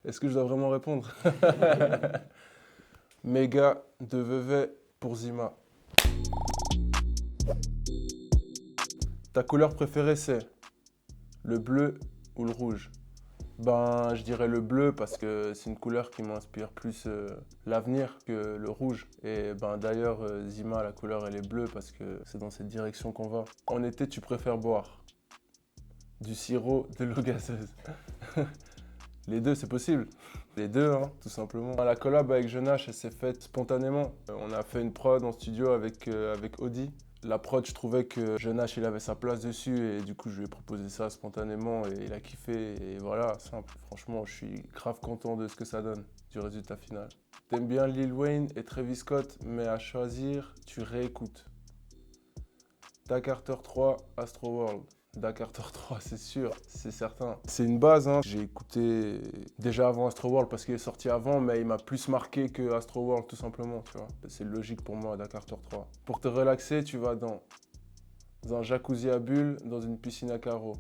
Est-ce que je dois vraiment répondre? Méga de Vevey pour Zima. Ta couleur préférée, c'est le bleu ou le rouge? Ben, je dirais le bleu parce que c'est une couleur qui m'inspire plus l'avenir que le rouge. Et ben d'ailleurs, Zima, la couleur, elle est bleue parce que c'est dans cette direction qu'on va. En été, tu préfères boire du sirop, de l'eau gazeuse? Les deux, c'est possible. Les deux, hein, tout simplement. La collab avec Jonash, elle s'est faite spontanément. On a fait une prod en studio avec Audi. La prod, je trouvais que Jonash, il avait sa place dessus et du coup, je lui ai proposé ça spontanément et il a kiffé. Et voilà, simple. Franchement, je suis grave content de ce que ça donne, du résultat final. T'aimes bien Lil Wayne et Travis Scott, mais à choisir, tu réécoutes. Dark Carter 3, Astro World. Dark Carter 3, c'est sûr, c'est certain. C'est une base, hein. J'ai écouté déjà avant Astro World parce qu'il est sorti avant, mais il m'a plus marqué que Astro World tout simplement, tu vois. C'est logique pour moi, Dark Carter 3. Pour te relaxer, tu vas dans un jacuzzi à bulles, dans une piscine à carreaux.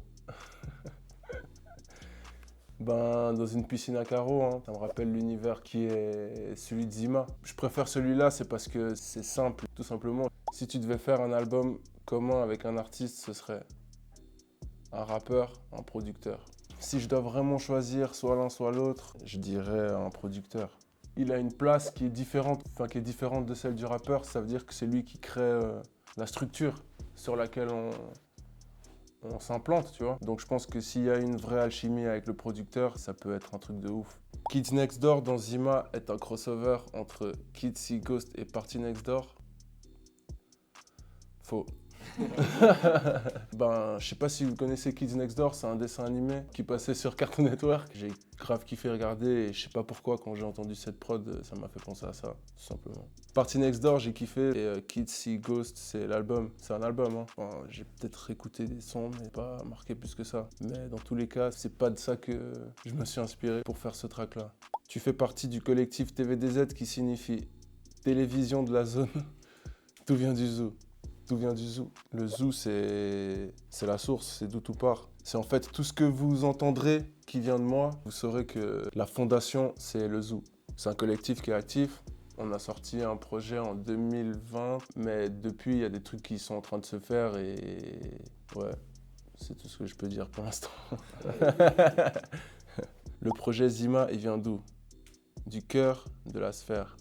Ben, dans une piscine à carreaux, hein. Ça me rappelle l'univers qui est celui de Zima. Je préfère celui-là, c'est parce que c'est simple, tout simplement. Si tu devais faire un album commun avec un artiste, ce serait un rappeur, un producteur. Si je dois vraiment choisir soit l'un soit l'autre, je dirais un producteur. Il a une place qui est différente, de celle du rappeur. Ça veut dire que c'est lui qui crée la structure sur laquelle on s'implante, tu vois. Donc je pense que s'il y a une vraie alchimie avec le producteur, ça peut être un truc de ouf. Kids Next Door dans Zima est un crossover entre Kids See Ghost et Party Next Door. Faux. Ben, je sais pas si vous connaissez Kids Next Door, c'est un dessin animé qui passait sur Cartoon Network. J'ai grave kiffé regarder et je sais pas pourquoi quand j'ai entendu cette prod, ça m'a fait penser à ça, tout simplement. Party Next Door, j'ai kiffé et Kids See Ghost, c'est l'album. C'est un album, hein. Enfin, j'ai peut-être écouté des sons, mais pas marqué plus que ça. Mais dans tous les cas, c'est pas de ça que je me suis inspiré pour faire ce track-là. Tu fais partie du collectif TVDZ qui signifie Télévision de la Zone. Tout vient du zoo. Tout vient du zoo. Le zoo, c'est la source, c'est d'où tout part. C'est en fait tout ce que vous entendrez qui vient de moi. Vous saurez que la fondation, c'est le zoo. C'est un collectif qui est actif. On a sorti un projet en 2020, mais depuis, il y a des trucs qui sont en train de se faire et ouais, c'est tout ce que je peux dire pour l'instant. Le projet Zima, il vient d'où? Du cœur, de la sphère.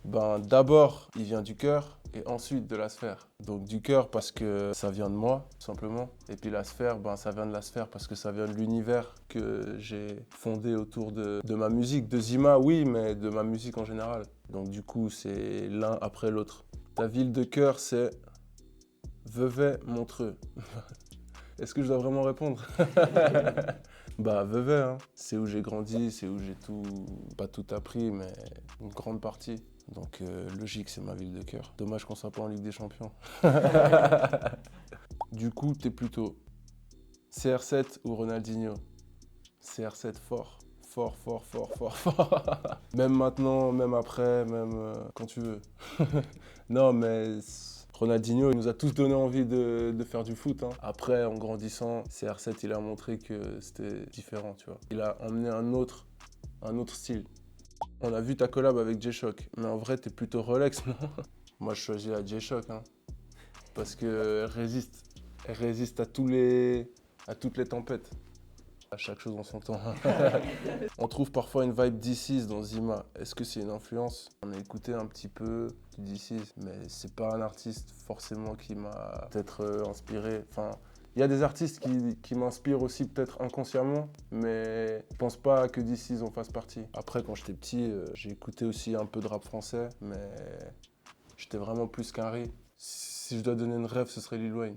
Ben, d'abord, il vient du cœur et ensuite de la sphère. Donc du cœur parce que ça vient de moi, tout simplement. Et puis la sphère, ben, ça vient de la sphère parce que ça vient de l'univers que j'ai fondé autour de ma musique. De Zima, oui, mais de ma musique en général. Donc du coup, c'est l'un après l'autre. Ta ville de cœur, c'est Vevey-Montreux. Est-ce que je dois vraiment répondre? Bah Vevey, hein. C'est où j'ai grandi, c'est où j'ai pas tout appris, mais une grande partie. Donc logique, c'est ma ville de cœur. Dommage qu'on soit pas en Ligue des Champions. Du coup, t'es plutôt CR7 ou Ronaldinho? CR7 fort. Fort, fort, fort, fort, fort. Même maintenant, même après, même quand tu veux. Non, mais Ronaldinho, il nous a tous donné envie de faire du foot, hein. Après, en grandissant, CR7, il a montré que c'était différent, tu vois. Il a emmené un autre style. On a vu ta collab avec J-Shock, mais en vrai, t'es plutôt Rolex, non? Moi, je choisis la J-Shock, hein, parce qu'elle résiste à toutes les tempêtes. À chaque chose en son temps. On trouve parfois une vibe DC's dans Zima. Est-ce que c'est une influence? On a écouté un petit peu du DC's, mais c'est pas un artiste forcément qui m'a peut-être inspiré. Enfin, il y a des artistes qui m'inspirent aussi peut-être inconsciemment, mais je pense pas que DC's en fasse partie. Après, quand j'étais petit, j'ai écouté aussi un peu de rap français, mais j'étais vraiment plus qu'un riz. Si je dois donner une rêve, ce serait Lil Wayne.